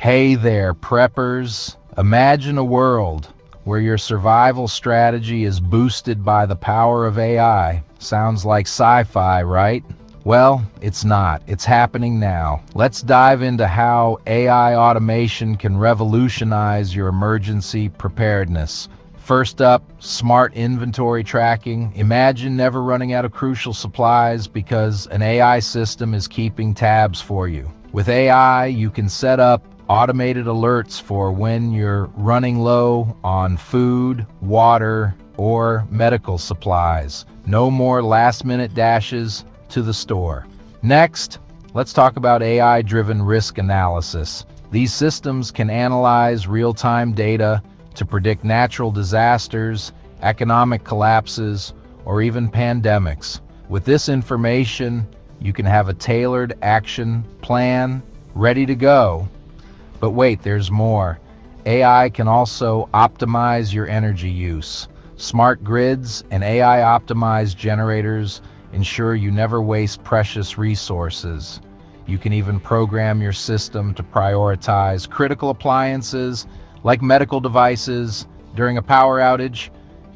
Hey there, preppers. Imagine a world where your survival strategy is boosted by the power of AI. Sounds like sci-fi, right? Well, it's not. It's happening now. Let's dive into how AI automation can revolutionize your emergency preparedness. First up, smart inventory tracking. Imagine never running out of crucial supplies because an AI system is keeping tabs for you. With AI, you can set up automated alerts for when you're running low on food, water, or medical supplies. No more last-minute dashes to the store. Next, let's talk about AI-driven risk analysis. These systems can analyze real-time data to predict natural disasters, economic collapses, or even pandemics. With this information, you can have a tailored action plan ready to go. But wait, there's more. AI can also optimize your energy use. Smart grids and AI-optimized generators ensure you never waste precious resources. You can even program your system to prioritize critical appliances like medical devices during a power outage.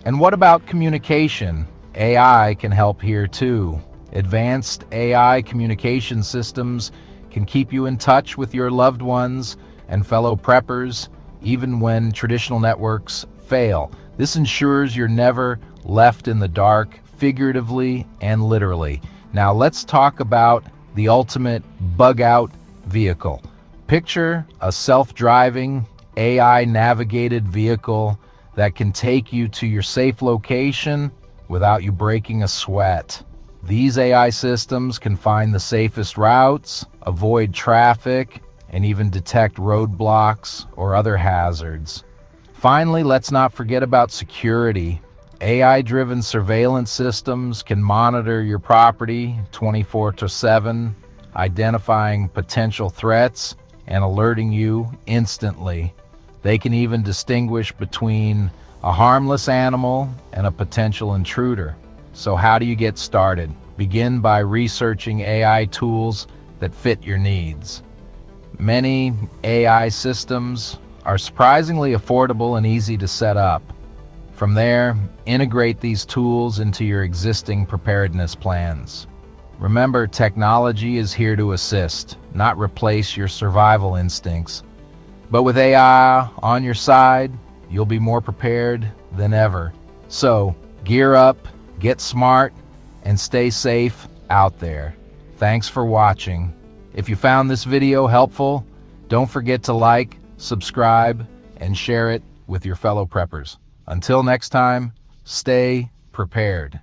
And what about communication? AI can help here too. Advanced AI communication systems can keep you in touch with your loved ones and fellow preppers, even when traditional networks fail. This ensures you're never left in the dark, figuratively and literally. Now let's talk about the ultimate bug-out vehicle. Picture a self-driving, AI-navigated vehicle that can take you to your safe location without you breaking a sweat. These AI systems can find the safest routes, avoid traffic, and even detect roadblocks or other hazards. Finally, let's not forget about security. AI-driven surveillance systems can monitor your property 24/7, identifying potential threats and alerting you instantly. They can even distinguish between a harmless animal and a potential intruder. So how do you get started? Begin by researching AI tools that fit your needs. Many AI systems are surprisingly affordable and easy to set up. From there, integrate these tools into your existing preparedness plans. Remember, technology is here to assist, not replace your survival instincts. But with AI on your side, you'll be more prepared than ever. So, gear up, get smart, and stay safe out there. Thanks for watching. If you found this video helpful, don't forget to like, subscribe, and share it with your fellow preppers. Until next time, stay prepared.